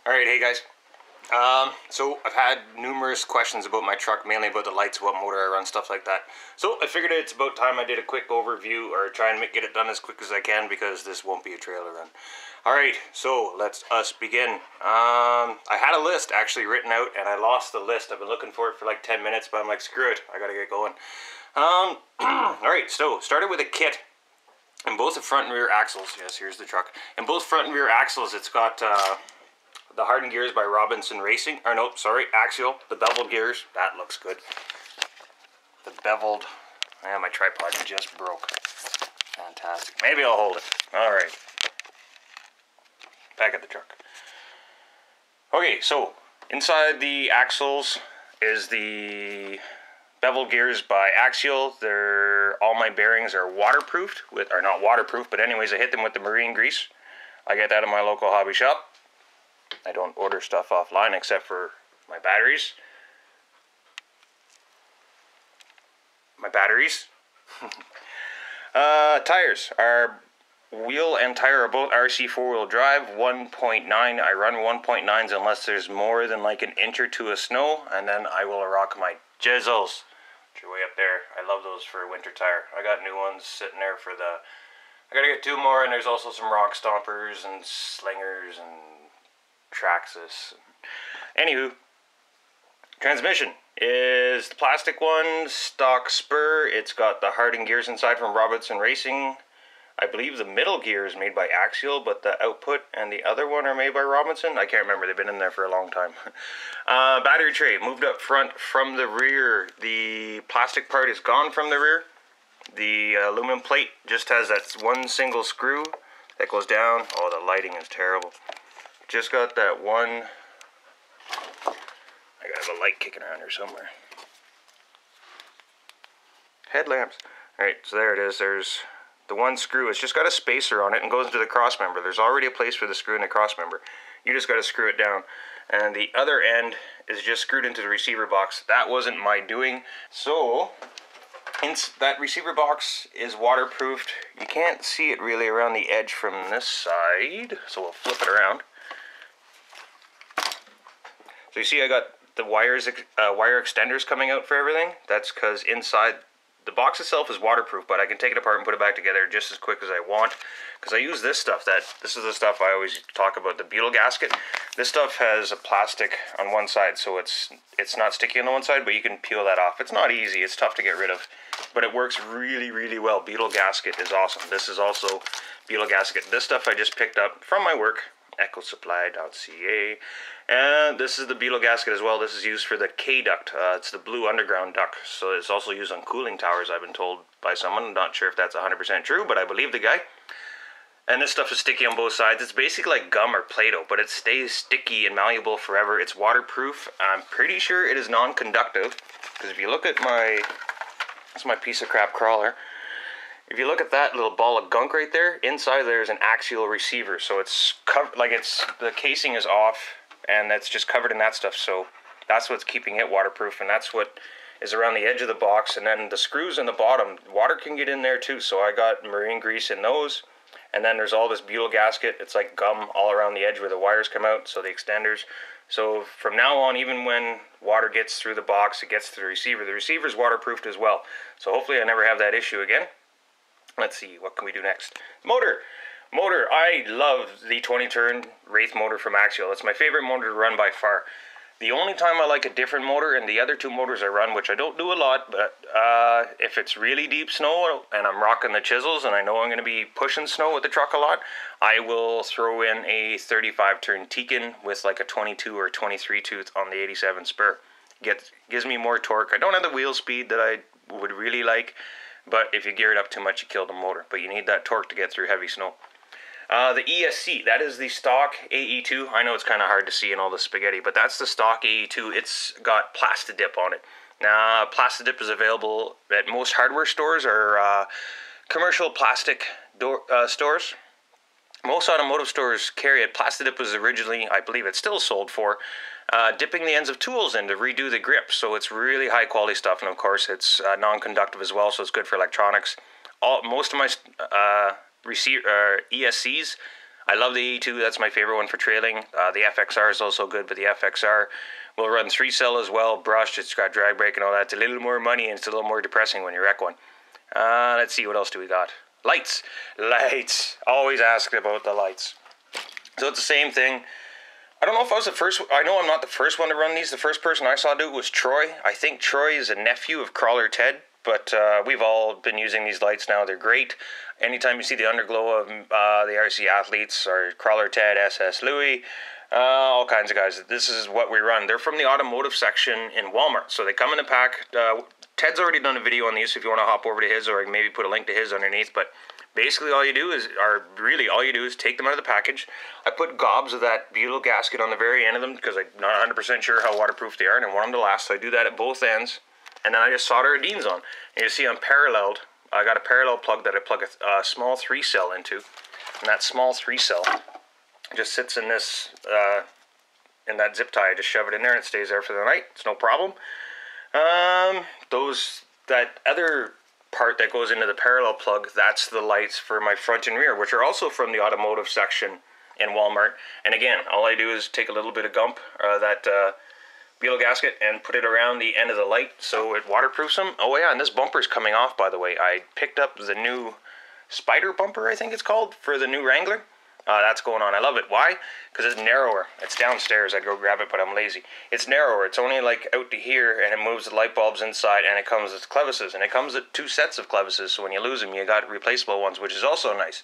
Alright, hey guys. So I've had numerous questions about my truck, mainly about the lights, what motor I run, stuff like that. So I figured it's about time I did a quick overview, or try and get it done as quick as I can, because this won't be a trailer run. Alright, so let's begin. I had a list actually written out, and I lost the list. I've been looking for it for like 10 minutes, but I'm like, screw it, I gotta get going. Alright, so started with a kit. In both the front and rear axles, yes, here's the truck. In both front and rear axles, it's got the hardened gears by Robinson Racing. Or no, sorry, Axial. The beveled gears. That looks good. The beveled. Yeah, my tripod just broke. Fantastic. Maybe I'll hold it. Alright. Back at the truck. Okay, so inside the axles is the beveled gears by Axial. All my bearings are waterproofed, or not waterproof, but anyways, I hit them with the marine grease. I get that in my local hobby shop. I don't order stuff offline except for my batteries. Tires. Our wheel and tire are both RC 4-wheel drive, 1.9. I run 1.9s unless there's more than like an inch or two of snow, and then I will rock my jizzles. Which are way up there. I love those for a winter tire. I got new ones sitting there for the... I gotta get two more, and there's also some rock stompers and slingers and Traxxas. Anywho, transmission is the plastic one, stock spur. It's got the hardened gears inside from Robinson Racing. I believe the middle gear is made by Axial, but the output and the other one are made by Robinson. I can't remember, they've been in there for a long time. Battery tray moved up front from the rear. The plastic part is gone from the rear. The aluminum plate just has that one single screw that goes down. Oh, the lighting is terrible. Just got that one. I got a light kicking around here somewhere. Headlamps. Alright, so there it is. There's the one screw. It's just got a spacer on it and goes into the cross member. There's already a place for the screw in the cross member. You just got to screw it down. And the other end is just screwed into the receiver box. That wasn't my doing. So, that receiver box is waterproofed. You can't see it really around the edge from this side. So we'll flip it around. So you see I got the wire extenders coming out for everything. That's because inside, the box itself is waterproof, but I can take it apart and put it back together just as quick as I want. Because I use this stuff, this is the stuff I always talk about, the beetle gasket. This stuff has a plastic on one side, so it's not sticky on the one side, but you can peel that off. It's not easy, it's tough to get rid of, but it works really, really well. Beetle gasket is awesome. This is also beetle gasket. This stuff I just picked up from my work, ecosupply.ca. And this is the beetle gasket as well. This is used for the K duct. It's the blue underground duct. So it's also used on cooling towers, I've been told by someone. I'm not sure if that's 100% true, but I believe the guy. And this stuff is sticky on both sides. It's basically like gum or Play-Doh, but it stays sticky and malleable forever. It's waterproof. I'm pretty sure it is non-conductive, because if you look at that's my piece of crap crawler. If you look at that little ball of gunk right there, inside there's an Axial receiver. So it's covered, like the casing is off, and that's just covered in that stuff. So that's what's keeping it waterproof, and that's what is around the edge of the box. And then the screws in the bottom, water can get in there too. So I got marine grease in those. And then there's all this butyl gasket. It's like gum all around the edge where the wires come out, so the extenders. So from now on, even when water gets through the box, it gets to the receiver. The receiver's waterproofed as well. So hopefully I never have that issue again. Let's see, what can we do next? Motor, I love the 20-turn Wraith motor from Axial. It's my favorite motor to run by far. The only time I like a different motor, and the other two motors I run, which I don't do a lot, but if it's really deep snow and I'm rocking the chisels and I know I'm going to be pushing snow with the truck a lot, I will throw in a 35-turn Tekin with like a 22 or 23 tooth on the 87 spur. Gives me more torque. I don't have the wheel speed that I would really like, but if you gear it up too much, you kill the motor. But you need that torque to get through heavy snow. The ESC, that is the stock AE2. I know it's kind of hard to see in all the spaghetti, but that's the stock AE2. It's got Plastidip on it. Now, Plastidip is available at most hardware stores or commercial plastic stores. Most automotive stores carry it. Plastidip was originally, I believe it's still sold for, dipping the ends of tools in to redo the grip. So it's really high quality stuff, and of course it's non-conductive as well, so it's good for electronics. Most of my ESCs, I love the E2, that's my favorite one for trailing. The FXR is also good, but the FXR will run 3-cell as well, brushed, it's got drag brake and all that. It's a little more money and it's a little more depressing when you wreck one. Let's see, what else do we got? Lights! Lights! Always asked about the lights. So it's the same thing. I don't know if I was the first, I know I'm not the first one to run these. The first person I saw do it was Troy. I think Troy is a nephew of Crawler Ted, but we've all been using these lights now. They're great. Anytime you see the underglow of the RC athletes or Crawler Ted, SS Louis, all kinds of guys, this is what we run. They're from the automotive section in Walmart, so they come in a pack. Ted's already done a video on these if you want to hop over to his, or maybe put a link to his underneath, but basically all you do is take them out of the package. I put gobs of that butyl gasket on the very end of them because I'm not 100% sure how waterproof they are and I want them to last, so I do that at both ends. And then I just solder Deans on. And you see I'm paralleled. I got a parallel plug that I plug a small 3-cell into. And that small 3-cell just sits in this, in that zip tie. I just shove it in there and it stays there for the night. It's no problem. That other part that goes into the parallel plug, that's the lights for my front and rear, which are also from the automotive section in Walmart. And again, all I do is take a little bit of gump, that butyl gasket, and put it around the end of the light so it waterproofs them. Oh yeah, and this bumper's coming off, by the way. I picked up the new Spider bumper, I think it's called, for the new Wrangler. That's going on. I love it. Why? Because it's narrower. It's downstairs. I'd go grab it, but I'm lazy. It's narrower. It's only like out to here, and it moves the light bulbs inside, and it comes with clevises. And it comes with 2 sets of clevises, so when you lose them, you got replaceable ones, which is also nice.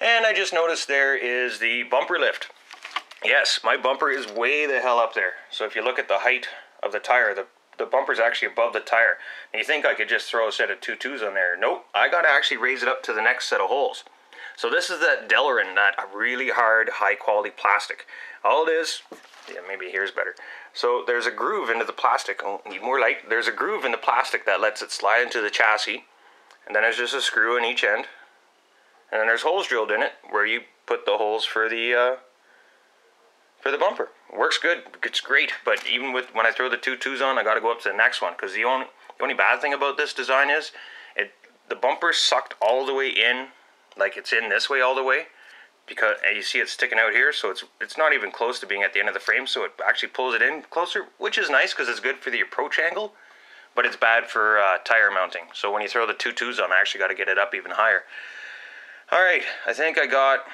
And I just noticed there is the bumper lift. Yes, my bumper is way the hell up there. So if you look at the height of the tire, the bumper's actually above the tire. And you think I could just throw a set of 2.2s on there. Nope, I got to actually raise it up to the next set of holes. So this is that Delrin, that really hard, high-quality plastic. All it is, yeah, maybe here's better. So there's a groove into the plastic. Oh, need more light. There's a groove in the plastic that lets it slide into the chassis. And then there's just a screw in each end. And then there's holes drilled in it where you put the holes for the bumper. It works good. It's great. But even when I throw the 2.2s on, I got to go up to the next one. Because the only bad thing about this design is the bumper's sucked all the way in. Like it's in this way all the way, because you see it's sticking out here, so it's not even close to being at the end of the frame, so it actually pulls it in closer, which is nice because it's good for the approach angle, but it's bad for tire mounting. So when you throw the 2.2s on, I actually got to get it up even higher. Alright, I think I got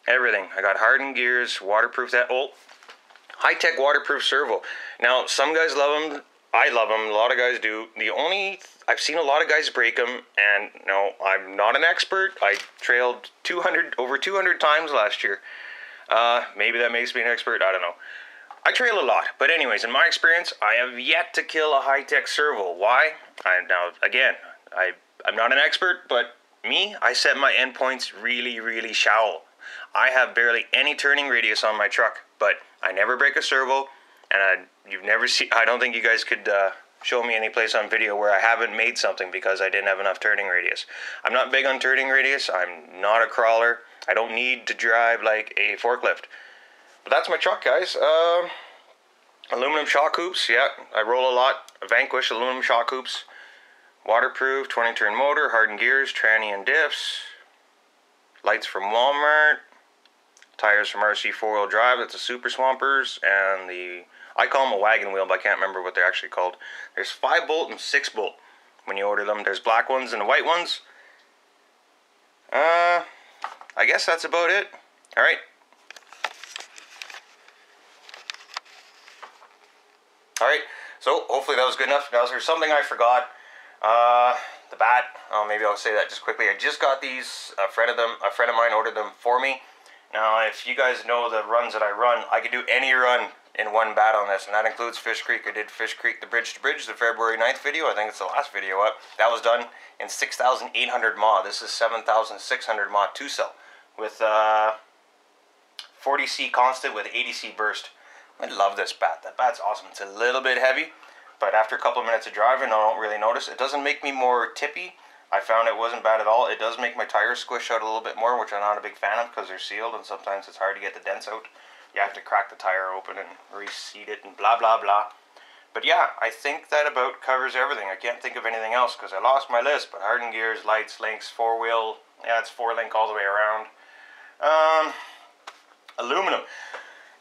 everything. I got hardened gears, waterproof high-tech waterproof servo. Now, some guys love them. I love them. A lot of guys do. I've seen a lot of guys break them, and no, I'm not an expert. I trailed over 200 times last year. Maybe that makes me an expert. I don't know. I trail a lot, but anyways, in my experience, I have yet to kill a high-tech servo. Why? I'm not an expert, but I set my endpoints really, really shallow. I have barely any turning radius on my truck, but I never break a servo, and I don't think you guys could show me any place on video where I haven't made something because I didn't have enough turning radius. I'm not big on turning radius. I'm not a crawler. I don't need to drive like a forklift. But that's my truck, guys. Aluminum shock hoops. Yeah, I roll a lot. Vanquish aluminum shock hoops. Waterproof, 20-turn motor, hardened gears, tranny and diffs. Lights from Walmart. Tires from RC 4-wheel drive. That's the Super Swampers. And I call them a wagon wheel, but I can't remember what they're actually called. There's 5-bolt and 6-bolt when you order them. There's black ones and the white ones. I guess that's about it. Alright. Alright, so hopefully that was good enough. Now, is there something I forgot? The bat. Oh, maybe I'll say that just quickly. I just got these. A friend of mine ordered them for me. Now, if you guys know the runs that I run, I could do any run in one bat on this, and that includes Fish Creek. I did Fish Creek, the bridge to bridge, the February 9th video. I think it's the last video up. That was done in 6,800 mAh. This is 7,600 mAh 2-cell with 40C constant with 80C burst. I love this bat. That bat's awesome. It's a little bit heavy, but after a couple of minutes of driving, I don't really notice. It doesn't make me more tippy. I found it wasn't bad at all. It does make my tires squish out a little bit more, which I'm not a big fan of because they're sealed, and sometimes it's hard to get the dents out. You have to crack the tire open and reseat it and blah, blah, blah. But yeah, I think that about covers everything. I can't think of anything else because I lost my list, but hardened gears, lights, links, 4-wheel. Yeah, it's 4-link all the way around. Aluminum.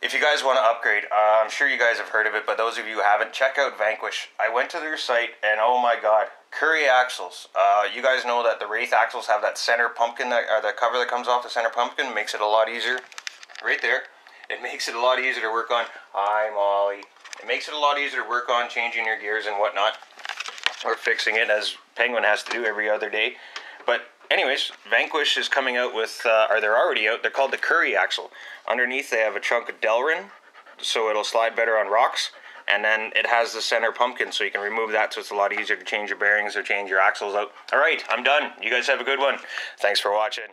If you guys want to upgrade, I'm sure you guys have heard of it, but those of you who haven't, check out Vanquish. I went to their site, and oh my god, Curry axles. You guys know that the Wraith axles have that center pumpkin, the cover that comes off the center pumpkin, makes it a lot easier. Right there. It makes it a lot easier to work on. Hi, Molly. It makes it a lot easier to work on changing your gears and whatnot, or fixing it, as Penguin has to do every other day. But anyways, Vanquish is coming out with, or they're already out, they're called the Curry axle. Underneath they have a chunk of Delrin, so it'll slide better on rocks. And then it has the center pumpkin, so you can remove that, so it's a lot easier to change your bearings or change your axles out. Alright, I'm done. You guys have a good one. Thanks for watching.